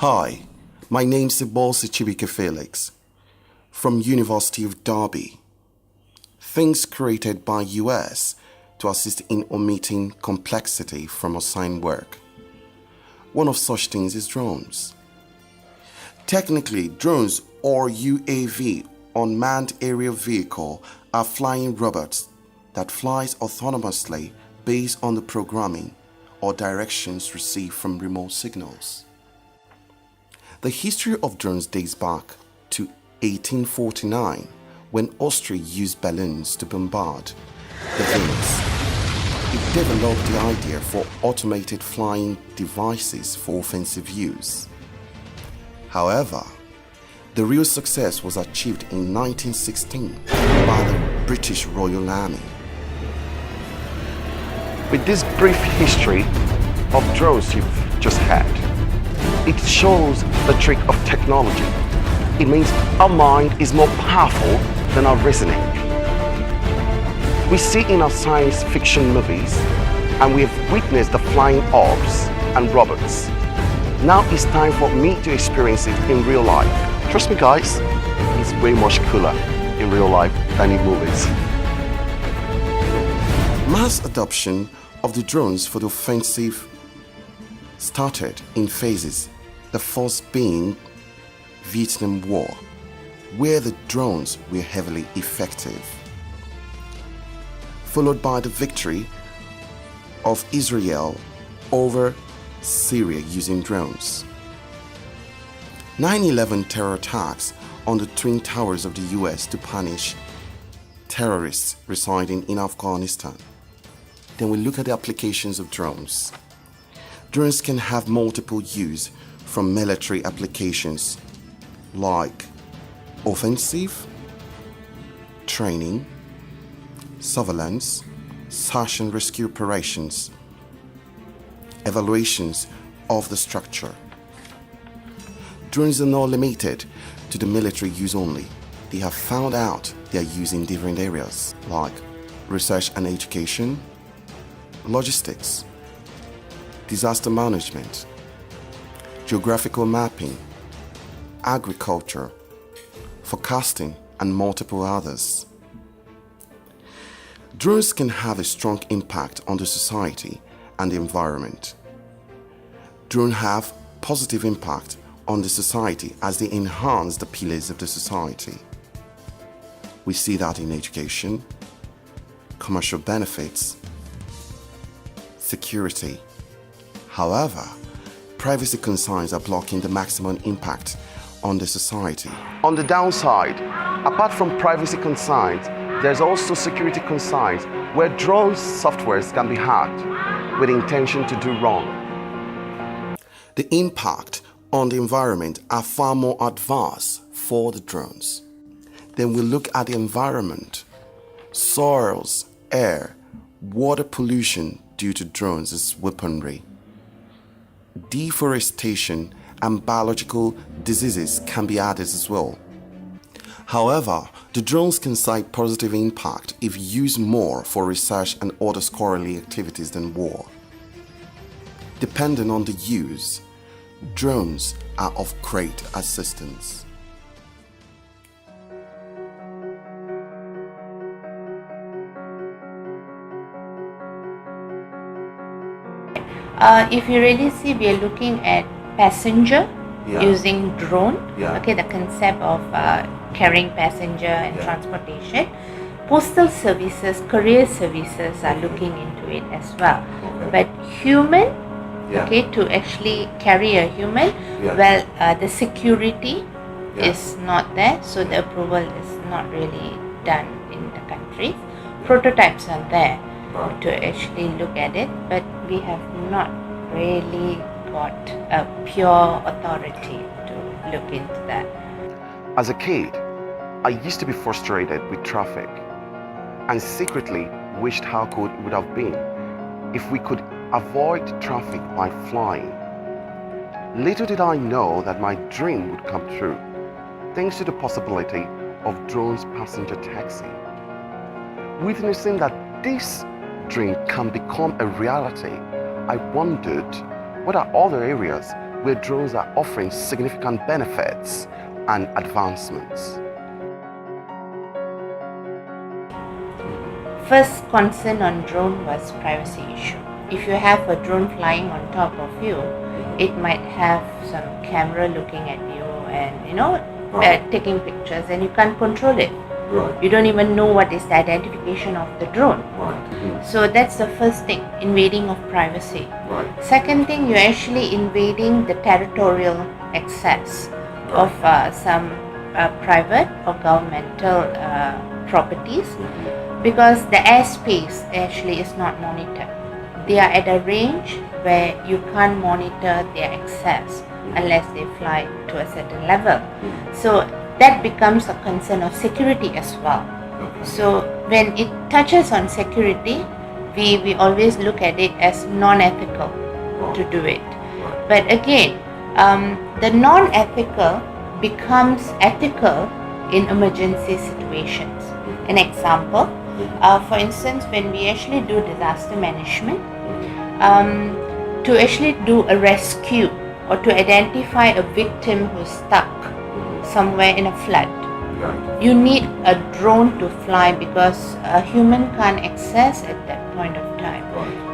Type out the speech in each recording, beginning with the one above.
Hi, my name's Ibolsi Chibike Felix from University of Derby. Things created by US to assist in omitting complexity from assigned work. One of such things is drones. Technically, drones or UAV, unmanned aerial vehicle, are flying robots that flies autonomously based on the programming or directions received from remote signals. The history of drones dates back to 1849 when Austria used balloons to bombard the Venus. It developed the idea for automated flying devices for offensive use. However, the real success was achieved in 1916 by the British Royal Army. With this brief history of drones you've just had, it shows the trick of technology. It means our mind is more powerful than our reasoning. We see in our science fiction movies, and we have witnessed the flying orbs and robots. Now it's time for me to experience it in real life. Trust me guys, it's way much cooler in real life than in movies. Mass adoption of the drones for the offensive started in phases, the first being Vietnam War, where the drones were heavily effective, followed by the victory of Israel over Syria using drones. 9/11 terror attacks on the Twin Towers of the US to punish terrorists residing in Afghanistan. Then we look at the applications of drones. Drones can have multiple use, from military applications like offensive, training, surveillance, search and rescue operations, evaluations of the structure. Drones are not limited to the military use only. They have found out their use in different areas like research and education, logistics, disaster management, geographical mapping, agriculture, forecasting, and multiple others. Drones can have a strong impact on the society and the environment. Drones have positive impact on the society as they enhance the pillars of the society. We see that in education, commercial benefits, security. However, privacy concerns are blocking the maximum impact on the society. On the downside, apart from privacy concerns, there's also security concerns where drone softwares can be hacked with the intention to do wrong. The impact on the environment are far more advanced for the drones. Then we look at the environment. Soils, air, water pollution due to drones is weaponry. Deforestation and biological diseases can be added as well. However, the drones can cite positive impact if used more for research and other scholarly activities than war. Depending on the use, drones are of great assistance. If you really see, we are looking at passenger using drone. Yeah. Okay, the concept of carrying passenger and transportation. Postal services, courier services are looking into it as well. But human, okay, to actually carry a human, well, the security is not there, so the approval is not really done in the countries. Prototypes are there to actually look at it, but we have not really got a pure authority to look into that. As a kid, I used to be frustrated with traffic and secretly wished how good it would have been if we could avoid traffic by flying. Little did I know that my dream would come true, thanks to the possibility of drones passenger taxi. Witnessing that this dream can become a reality, I wondered what are other areas where drones are offering significant benefits and advancements. First concern on drone was privacy issue. If you have a drone flying on top of you, it might have some camera looking at you and taking pictures, and you can't control it. Right. You don't even know what is the identification of the drone. Right. So that's the first thing, invading of privacy. Right. Second thing, you're actually invading the territorial access of some private or governmental properties, because the airspace actually is not monitored. They are at a range where you can't monitor their access unless they fly to a certain level. So that becomes a concern of security as well. So when it touches on security, we always look at it as non-ethical to do it. But again, the non-ethical becomes ethical in emergency situations. An example, for instance, when we actually do disaster management, to actually do a rescue or to identify a victim who's stuck somewhere in a flood, you need a drone to fly because a human can't access at that point of time.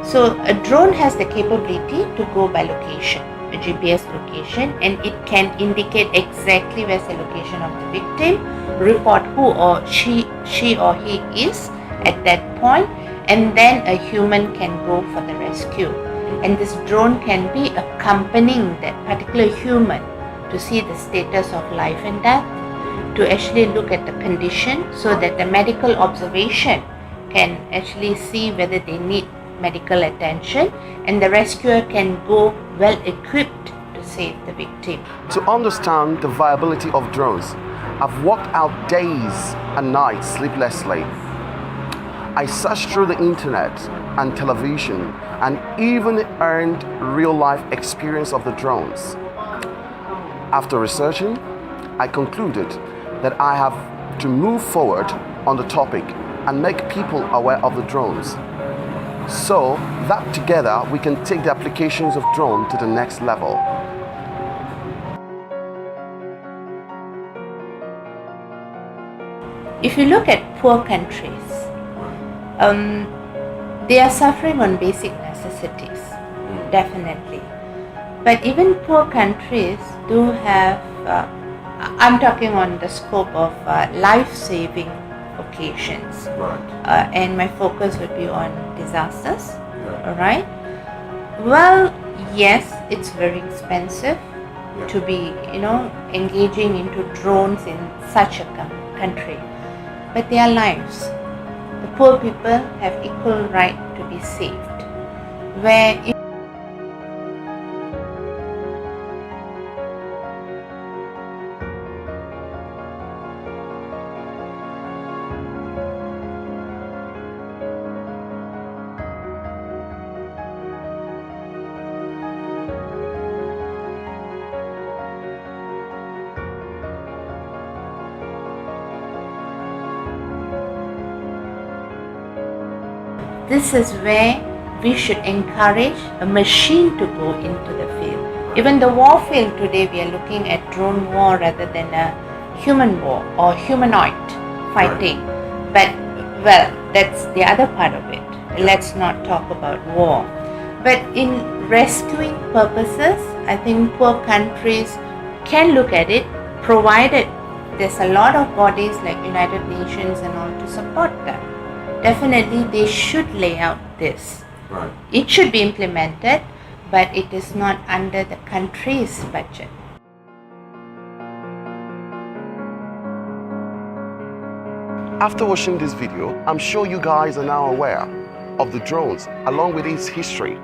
So a drone has the capability to go by location, a GPS location, and it can indicate exactly where's the location of the victim, report who or she or he is at that point, and then a human can go for the rescue. And this drone can be accompanying that particular human to see the status of life and death, to actually look at the condition so that the medical observation can actually see whether they need medical attention, and the rescuer can go well equipped to save the victim. To understand the viability of drones, I've walked out days and nights sleeplessly. I searched through the internet and television and even earned real-life experience of the drones. After researching, I concluded that I have to move forward on the topic and make people aware of the drones, so that together we can take the applications of drone to the next level. If you look at poor countries, they are suffering on basic necessities, definitely. But even poor countries do have, I'm talking on the scope of life-saving occasions, and my focus would be on disasters, alright? Well, yes, it's very expensive to be, engaging into drones in such a country, but they are lives. The poor people have equal right to be saved, where this is where we should encourage a machine to go into the field. Even the war field today, we are looking at drone war rather than a human war or humanoid fighting. But, well, that's the other part of it. Let's not talk about war. But in rescuing purposes, I think poor countries can look at it, provided there's a lot of bodies like United Nations and all to support them. Definitely they should lay out this. It should be implemented, but it is not under the country's budget. After watching this video, I'm sure you guys are now aware of the drones along with its history,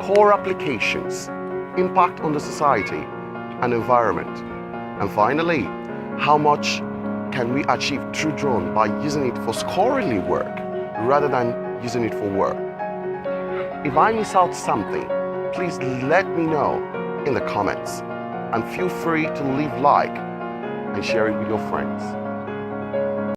core applications, impact on the society and environment, and finally, how much can we achieve through drone by using it for scholarly work rather than using it for work. If I miss out something, please let me know in the comments, and feel free to leave like and share it with your friends.